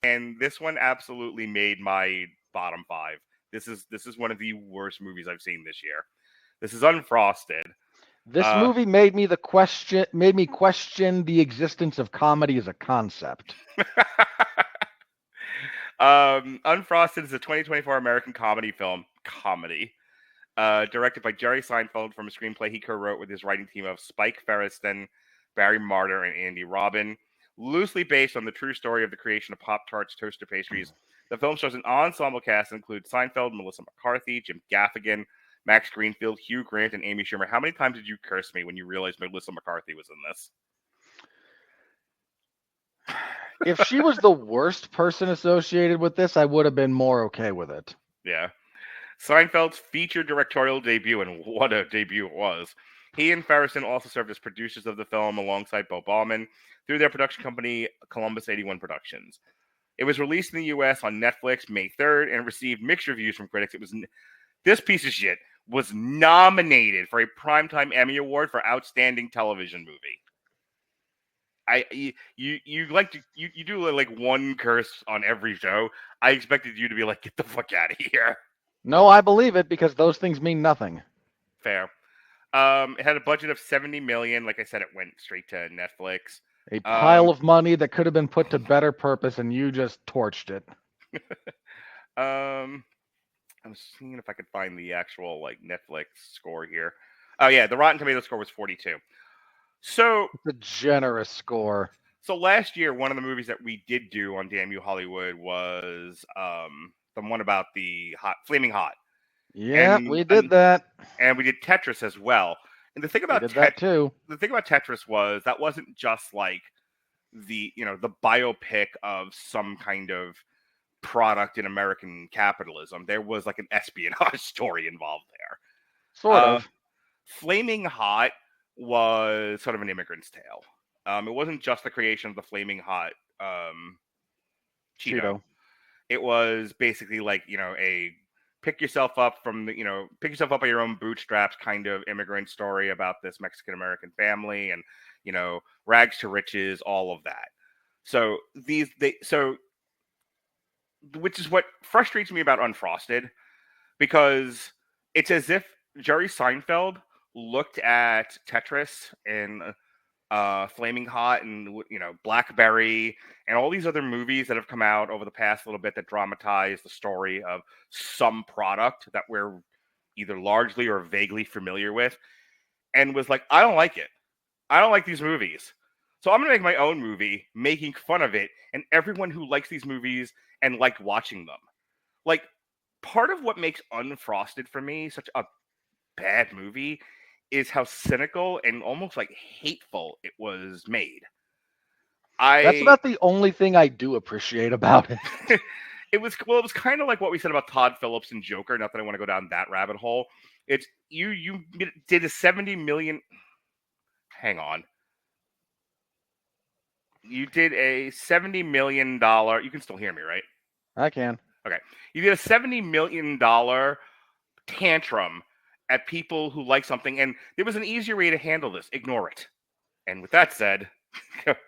and this one absolutely made my bottom 5. This is one of the worst movies I've seen this year. This is Unfrosted. This movie made me question the existence of comedy as a concept. Unfrosted is a 2024 American comedy film. Directed by Jerry Seinfeld from a screenplay he co-wrote with his writing team of Spike Feresten, Barry Marder, and Andy Robin. Loosely based on the true story of the creation of Pop-Tarts toaster pastries, the film shows an ensemble cast that includes Seinfeld, Melissa McCarthy, Jim Gaffigan, Max Greenfield, Hugh Grant, and Amy Schumer. How many times did you curse me when you realized Melissa McCarthy was in this? If she was the worst person associated with this, I would have been more okay with it. Yeah. Seinfeld's feature directorial debut, and what a debut it was. He and Ferrison also served as producers of the film alongside Bo Bauman through their production company, Columbus 81 Productions. It was released in the U.S. on Netflix May 3rd and received mixed reviews from critics. This piece of shit was nominated for a Primetime Emmy Award for Outstanding Television Movie. You do like one curse on every show. I expected you to be like, get the fuck out of here. No, I believe it because those things mean nothing. Fair. It had a budget of $70 million. Like I said, it went straight to Netflix. A pile of money that could have been put to better purpose, and you just torched it. I was seeing if I could find the actual like Netflix score here. Oh yeah, the Rotten Tomato score was 42. So it's a generous score. So last year, one of the movies that we did do on Damn You Hollywood was the one about the Flaming Hot. Yeah, we did that, and we did Tetris as well. And the thing about that too. The thing about Tetris was that wasn't just like the biopic of some kind of product in American capitalism. There was like an espionage story involved there. Sort of. Flaming Hot was sort of an immigrant's tale. It wasn't just the creation of the Flaming Hot Cheeto. It was basically like, a pick yourself up by your own bootstraps kind of immigrant story about this Mexican American family and, rags to riches, all of that. So which is what frustrates me about Unfrosted, because it's as if Jerry Seinfeld looked at Tetris and Flaming Hot and Blackberry and all these other movies that have come out over the past little bit that dramatize the story of some product that we're either largely or vaguely familiar with, and was like, I don't like it. I don't like these movies. So I'm going to make my own movie making fun of it and everyone who likes these movies and liked watching them. Like, part of what makes Unfrosted for me such a bad movie is how cynical and almost like hateful it was made. That's about the only thing I do appreciate about it. It was kind of like what we said about Todd Phillips and Joker. Not that I want to go down that rabbit hole. It's you did a 70 million. Hang on. You did a $70 million. You can still hear me, right? I can. Okay. You did a $70 million tantrum at people who like something, and there was an easier way to handle this. Ignore it. And with that said,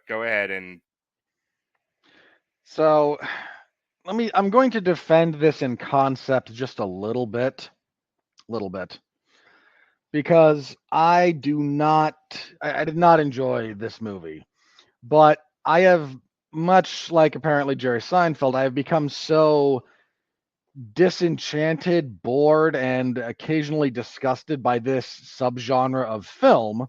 go ahead and. So, I'm going to defend this in concept just a little bit, because I did not enjoy this movie, but I have, much like apparently Jerry Seinfeld, I have become so disenchanted, bored, and occasionally disgusted by this subgenre of film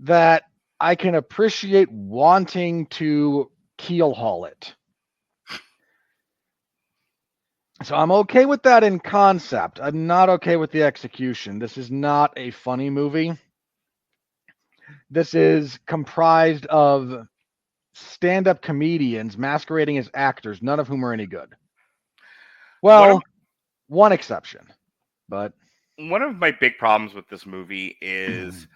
that I can appreciate wanting to keelhaul it. So I'm okay with that in concept. I'm not okay with the execution. This is not a funny movie. This is comprised of stand-up comedians masquerading as actors, none of whom are any good. Well, one exception, but one of my big problems with this movie is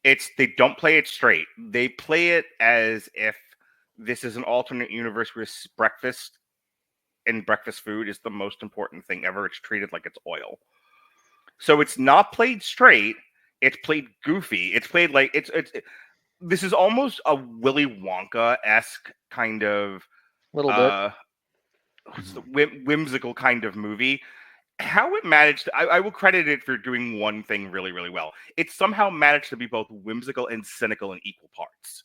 they don't play it straight. They play it as if this is an alternate universe where breakfast and breakfast food is the most important thing ever. It's treated like it's oil. So it's not played straight. It's played goofy. It's played like this is almost a Willy Wonka-esque kind of A little bit. It's the whimsical kind of movie. How it managed, I will credit it for doing one thing really, really well. It somehow managed to be both whimsical and cynical in equal parts.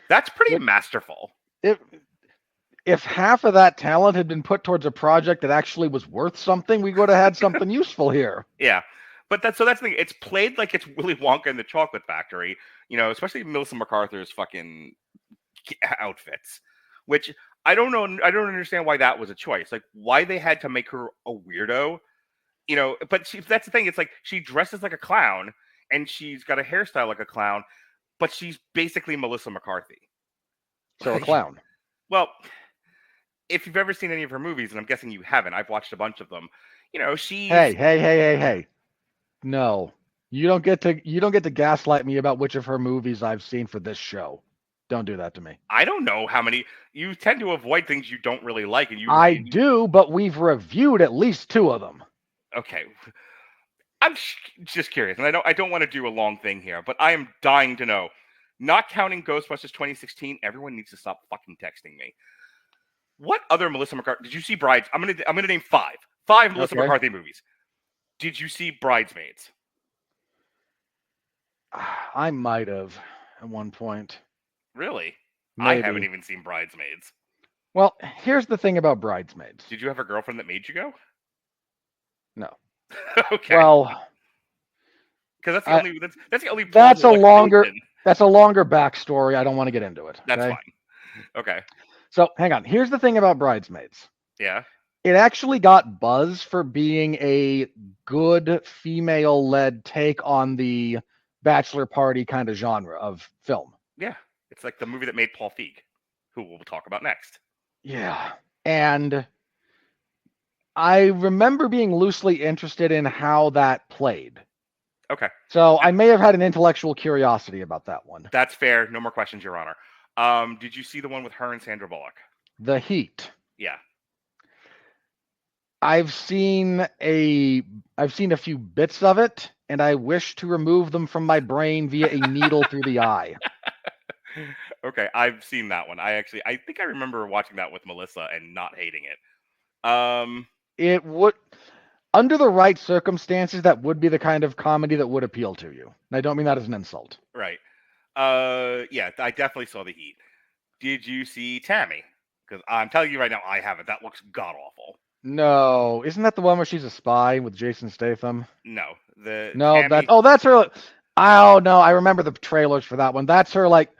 That's pretty masterful. If half of that talent had been put towards a project that actually was worth something, we would have had something useful here. Yeah. But that's the thing. It's played like it's Willy Wonka and the Chocolate Factory, especially Melissa McCarthy's fucking outfits, which I don't know. I don't understand why that was a choice. Like, why they had to make her a weirdo, but that's the thing. It's like she dresses like a clown and she's got a hairstyle like a clown, but she's basically Melissa McCarthy. So a clown. Well, if you've ever seen any of her movies, and I'm guessing you haven't, I've watched a bunch of them. She's Hey. No. You don't get to gaslight me about which of her movies I've seen for this show. Don't do that to me. I don't know how many. You tend to avoid things you don't really like, and I do, but we've reviewed at least 2 of them. Okay. I'm just curious, and I don't want to do a long thing here, but I am dying to know. Not counting Ghostbusters 2016, everyone needs to stop fucking texting me. What other Melissa McCarthy? Did you see Brides? I'm gonna name 5 Melissa McCarthy movies. Did you see Bridesmaids? I might have at one point. Really? Maybe. I haven't even seen Bridesmaids. Well, here's the thing about Bridesmaids. Did you have a girlfriend that made you go? No. Okay. Well, because that's the only. That's a longer backstory. I don't want to get into it. That's okay? fine. Okay. So hang on. Here's the thing about Bridesmaids. Yeah. It actually got buzz for being a good female-led take on the bachelor party kind of genre of film. Yeah. It's like the movie that made Paul Feig, who we'll talk about next. Yeah. And I remember being loosely interested in how that played. Okay. So I may have had an intellectual curiosity about that one. That's fair. No more questions, Your Honor. Did you see the one with her and Sandra Bullock? The Heat. Yeah. I've seen a few bits of it, and I wish to remove them from my brain via a needle through the eye. Okay, I've seen that one. I think I remember watching that with Melissa and not hating it. It would, under the right circumstances, that would be the kind of comedy that would appeal to you. And I don't mean that as an insult. Right. Yeah, I definitely saw The Heat. Did you see Tammy? Because I'm telling you right now, I haven't. That looks god awful. No, isn't that the one where she's a spy with Jason Statham? No, Tammy... that's her. Oh no, I remember the trailers for that one. That's her like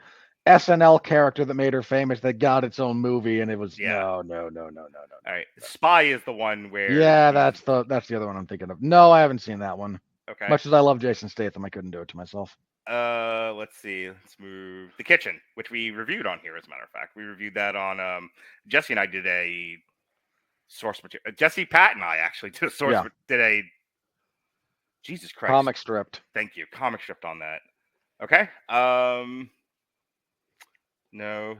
SNL character that made her famous. That got its own movie, and it was no. All right, Spy is the one where. Yeah, that's the other one I'm thinking of. No, I haven't seen that one. Okay. Much as I love Jason Statham, I couldn't do it to myself. Let's see. Let's move The Kitchen, which we reviewed on here. As a matter of fact, we reviewed that on. Jesse and I did a source material. Jesse, Pat, and I actually did a source. Yeah. Did a. Jesus Christ. Comic stripped. Thank you. Comic stripped on that. Okay. No.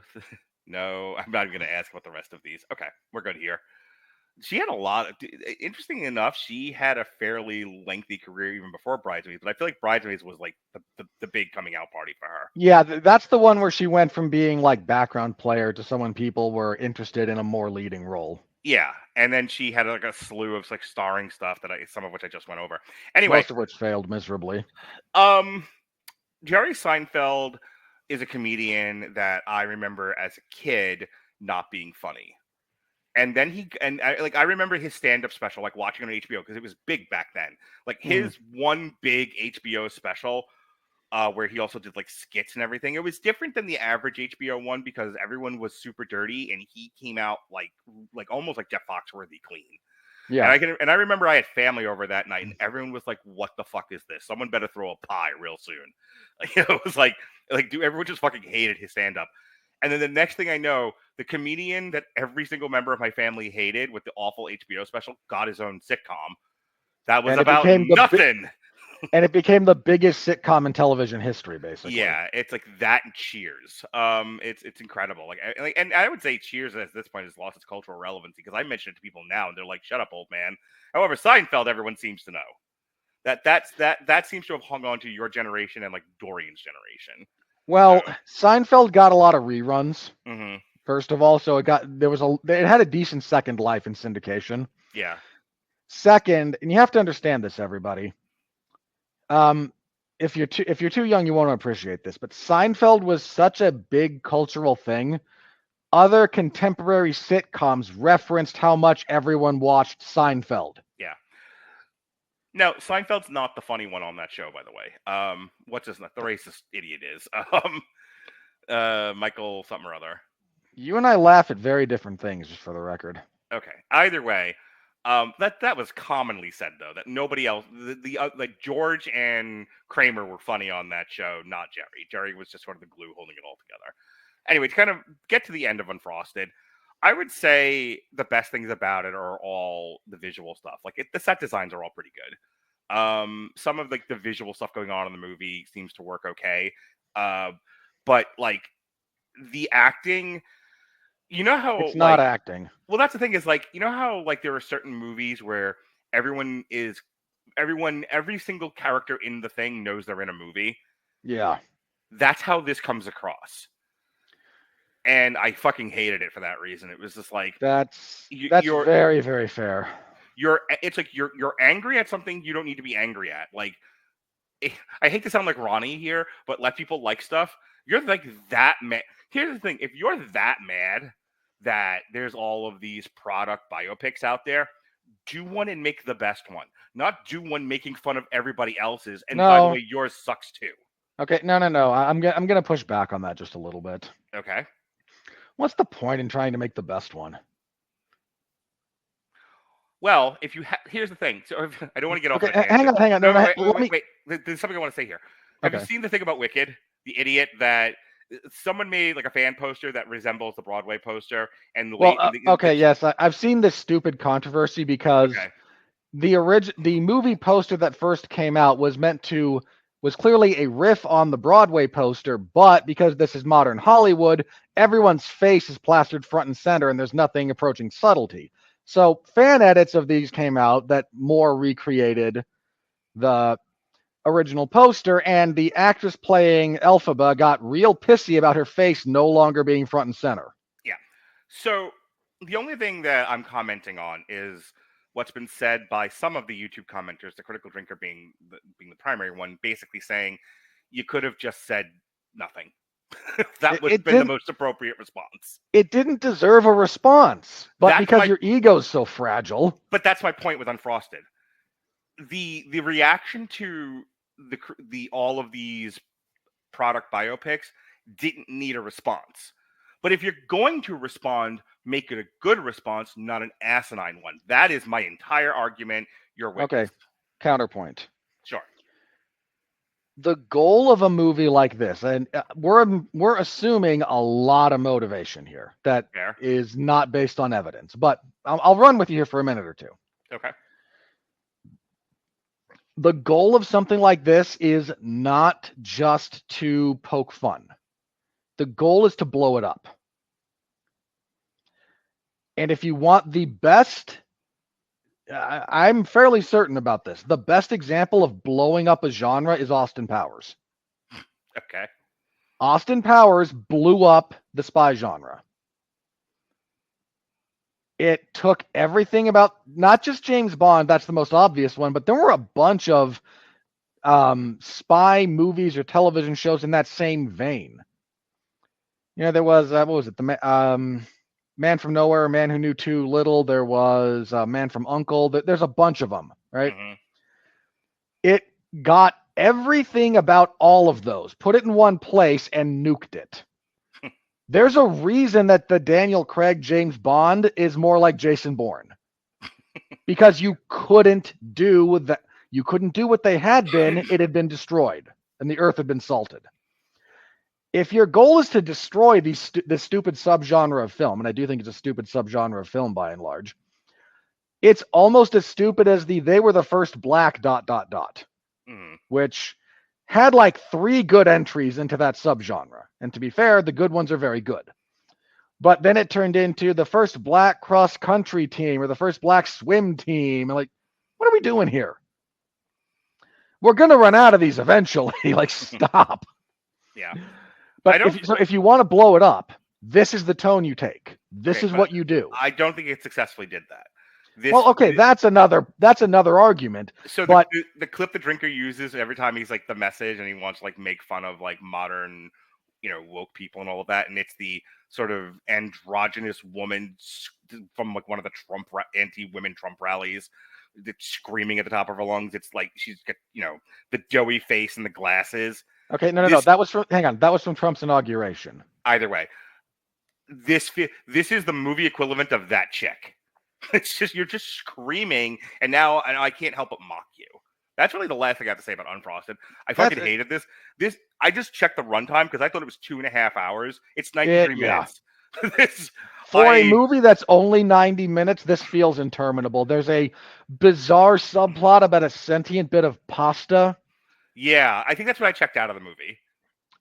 No. I'm not even going to ask about the rest of these. Okay. We're good here. She had a lot of. Interesting enough, she had a fairly lengthy career even before Bridesmaids, but I feel like Bridesmaids was like the big coming out party for her. Yeah, that's the one where she went from being like background player to someone people were interested in a more leading role. Yeah, and then she had like a slew of like starring stuff some of which I just went over. Anyway, most of which failed miserably. Jerry Seinfeld is a comedian that I remember as a kid not being funny. And then I remember his stand-up special, like watching it on HBO because it was big back then. Like his one big HBO special, where he also did like skits and everything. It was different than the average HBO one because everyone was super dirty, and he came out like almost like Jeff Foxworthy clean. Yeah. And I remember I had family over that night, and everyone was like, "What the fuck is this? Someone better throw a pie real soon." It was like dude, everyone just fucking hated his stand-up. And then the next thing I know, the comedian that every single member of my family hated with the awful HBO special got his own sitcom. That was about nothing. And it became the biggest sitcom in television history, basically. Yeah, it's like that and Cheers. It's incredible. And I would say Cheers at this point has lost its cultural relevancy because I mention it to people now and they're like, "Shut up, old man." However, Seinfeld, everyone seems to know. That seems to have hung on to your generation and like Dorian's generation. Well, Seinfeld got a lot of reruns. Mm-hmm. First of all, so it had a decent second life in syndication. Yeah. Second, and you have to understand this, everybody. If you're too young, you won't appreciate this, but Seinfeld was such a big cultural thing. Other contemporary sitcoms referenced how much everyone watched Seinfeld. Yeah. Now, Seinfeld's not the funny one on that show, by the way. What's his name? The racist idiot is. Michael something or other. You and I laugh at very different things, just for the record. Okay. Either way, that was commonly said though that nobody else, like George and Kramer were funny on that show, not Jerry. Jerry was just sort of the glue holding it all together. Anyway, to kind of get to the end of Unfrosted, I would say the best things about it are all the visual stuff. Like the set designs are all pretty good. Some of like the visual stuff going on in the movie seems to work okay, but like the acting, you know how it's not acting. Well, that's the thing is like, you know how like there are certain movies where every single character in the thing knows they're in a movie. Yeah, that's how this comes across. And I fucking hated it for that reason. It was just like that's very, very fair. It's like you're angry at something you don't need to be angry at. Like, I hate to sound like Ronnie here, but let people like stuff. You're like that mad. Here's the thing: if you're that mad that there's all of these product biopics out there, do one and make the best one. Not do one making fun of everybody else's. And by the way, yours sucks too. Okay, no. I'm gonna push back on that just a little bit. Okay. What's the point in trying to make the best one? Well, if you here's the thing. So I don't want to get off. Okay, hang on. No, wait. There's something I want to say here. Have you seen the thing about Wicked? The idiot that someone made like a fan poster that resembles the Broadway poster, and yes, I've seen this stupid controversy because the movie poster that first came out was clearly a riff on the Broadway poster, but because this is modern Hollywood, everyone's face is plastered front and center, and there's nothing approaching subtlety. So fan edits of these came out that more recreated the original poster, and the actress playing Elphaba got real pissy about her face no longer being front and center. Yeah. So the only thing that I'm commenting on is what's been said by some of the YouTube commenters, the critical drinker being the primary one, basically saying you could have just said nothing. That would have been the most appropriate response. It didn't deserve a response, but because your ego's so fragile. But that's my point with Unfrosted. The reaction to the all of these product biopics didn't need a response. But if you're going to respond, make it a good response, not an asinine one. That is my entire argument. You're with okay. Counterpoint. Sure. The goal of a movie like this, and we're assuming a lot of motivation here that is not based on evidence, but I'll run with you here for a minute or two. Okay. The goal of something like this is not just to poke fun. The goal is to blow it up. And if you want the best, I'm fairly certain about this. The best example of blowing up a genre is Austin Powers. Okay. Austin Powers blew up the spy genre. It took everything about not just James Bond, that's the most obvious one, but there were a bunch of spy movies or television shows in that same vein. You know, there was, what was it? The Man from Nowhere, Man Who Knew Too Little. There was Man from U.N.C.L.E. There's a bunch of them, right? Mm-hmm. It got everything about all of those, put it in one place, and nuked it. There's a reason that the Daniel Craig James Bond is more like Jason Bourne. Because you couldn't do what they had been, it had been destroyed, and the earth had been salted. If your goal is to destroy this stupid subgenre of film, and I do think it's a stupid subgenre of film by and large, it's almost as stupid as they were the first black ... which had like 3 good entries into that subgenre. And to be fair, the good ones are very good. But then it turned into the first black cross-country team or the first black swim team. And like, what are we doing here? We're going to run out of these eventually. Like, stop. Yeah. But if you want to blow it up, This is the tone you take. This Okay, is but what you do. I don't think it successfully did that. Well, okay, that's another argument. So But the clip the drinker uses every time he's like the message and he wants to like make fun of like modern, woke people and all of that, and it's the sort of androgynous woman from like one of the anti-women Trump rallies that's screaming at the top of her lungs. It's like she's got the doughy face and the glasses. okay, no. That was from Trump's inauguration. Either way, this is the movie equivalent of that chick. It's just you're just screaming, and now I can't help but mock you. That's really the last thing I have to say about Unfrosted. I fucking hated this. I just checked the runtime because I thought it was 2.5 hours. It's 93 minutes. For a movie that's only 90 minutes, this feels interminable. There's a bizarre subplot about a sentient bit of pasta. Yeah, I think that's when I checked out of the movie.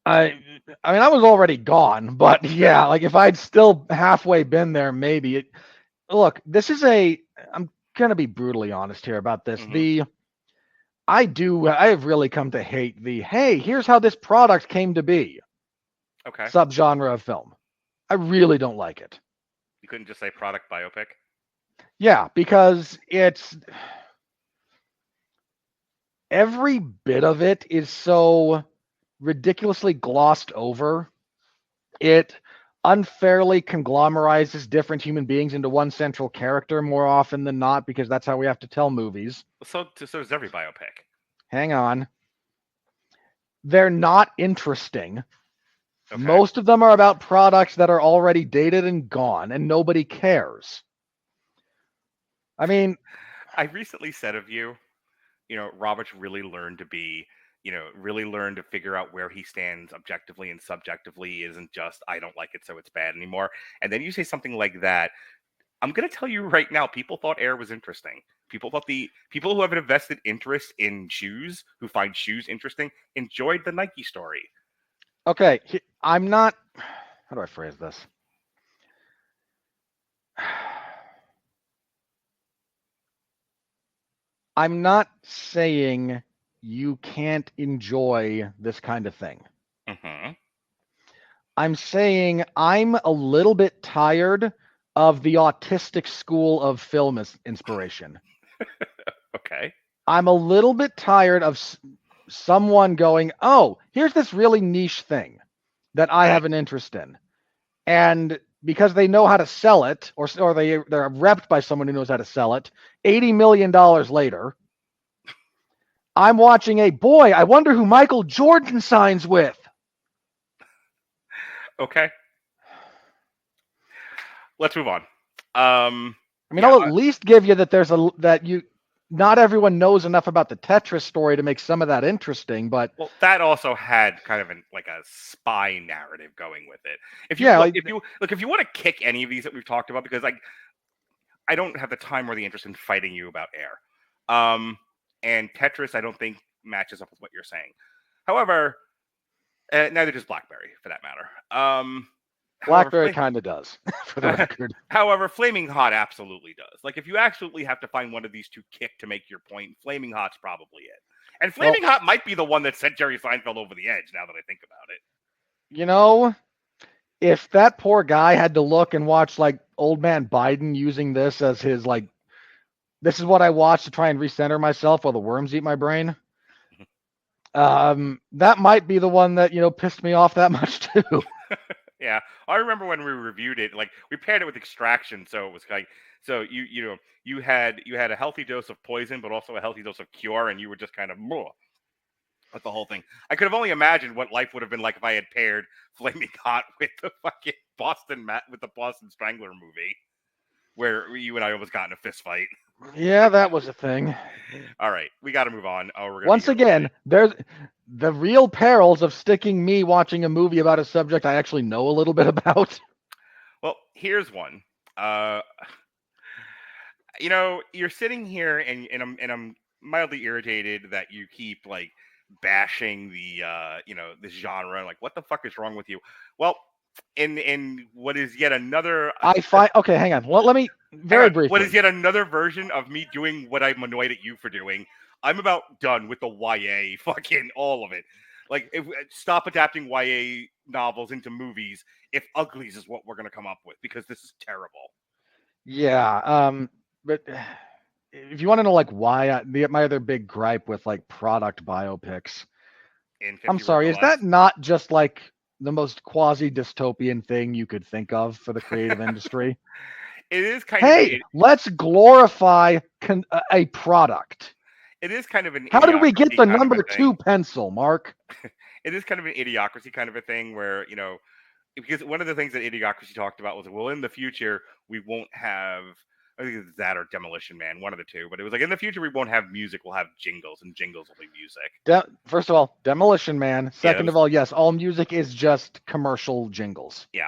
I mean, I was already gone, but yeah, like if I'd still halfway been there, maybe. Look, this is I'm gonna be brutally honest here about this. Mm-hmm. I have really come to hate hey, here's how this product came to be. Okay. Subgenre of film. I really don't like it. You couldn't just say product biopic? Yeah, because it's every bit of it is so ridiculously glossed over. It unfairly conglomerizes different human beings into one central character more often than not, because that's how we have to tell movies. So does every biopic. Hang on. They're not interesting. Okay. Most of them are about products that are already dated and gone, and nobody cares. I mean, I recently said of you, Robert's really learned to be, really learned to figure out where he stands objectively and subjectively isn't just, I don't like it, so it's bad anymore. And then you say something like that. I'm going to tell you right now, people thought Air was interesting. People thought the people who have an invested interest in shoes, who find shoes interesting, enjoyed the Nike story. Okay, I'm not. How do I phrase this? I'm not saying you can't enjoy this kind of thing. Mm-hmm. I'm saying I'm a little bit tired of the autistic school of film inspiration. Okay. I'm a little bit tired of someone going, oh, here's this really niche thing that I have an interest in. And because they know how to sell it, or they're repped by someone who knows how to sell it, $80 million later, I'm watching I wonder who Michael Jordan signs with. Okay. Let's move on. I'll at least give you that not everyone knows enough about the Tetris story to make some of that interesting, but that also had kind of a spy narrative going with it. If you want to kick any of these that we've talked about, because I don't have the time or the interest in fighting you about Air, and Tetris I don't think matches up with what you're saying. However, neither does BlackBerry for that matter. BlackBerry kind of does, for the record. However, Flaming Hot absolutely does. Like, if you absolutely have to find one of these two kick to make your point, Flaming Hot's probably it. And Flaming Hot might be the one that sent Jerry Seinfeld over the edge, now that I think about it. If that poor guy had to look and watch, like, old man Biden using this as his, like, this is what I watch to try and recenter myself while the worms eat my brain, that might be the one that, pissed me off that much, too. Yeah, I remember when we reviewed it, like we paired it with Extraction, so it was like, so you had a healthy dose of poison, but also a healthy dose of cure, and you were just kind of with the whole thing. I could have only imagined what life would have been like if I had paired Flaming Hot with the fucking Boston Strangler movie, where you and I almost got in a fist fight. Yeah, that was a thing. All right, we got to move on. Once again, there's the real perils of sticking me watching a movie about a subject I actually know a little bit about. Well, here's one. You're sitting here and I'm mildly irritated that you keep like bashing the this genre. Like, what the fuck is wrong with you? Well, in what is yet another okay, hang on. Let me briefly. What is yet another version of me doing what I'm annoyed at you for doing? I'm about done with the YA fucking all of it. Like, stop adapting YA novels into movies if Uglies is what we're going to come up with, because this is terrible. Yeah. But if you want to know like why my other big gripe with like product biopics, In 50 I'm Words sorry, or is Less. that not just like the most quasi dystopian thing you could think of for the creative industry? It is kind of Hey, let's glorify a product. it is kind of an How did we get idiocracy the kind of a number thing. 2 pencil, Mark? It is kind of an idiocracy kind of a thing where, because one of the things that Idiocracy talked about was, well, in the future we won't have, I think it's that or Demolition Man, one of the two, but it was like, in the future we won't have music, we'll have jingles, and jingles will be music. First of all, Demolition Man. Yeah, Second of all, yes, all music is just commercial jingles. yeah.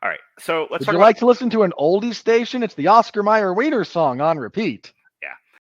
All right, so let's Would talk you about. like to listen to an oldie station? It's the Oscar Mayer Wiener song on repeat.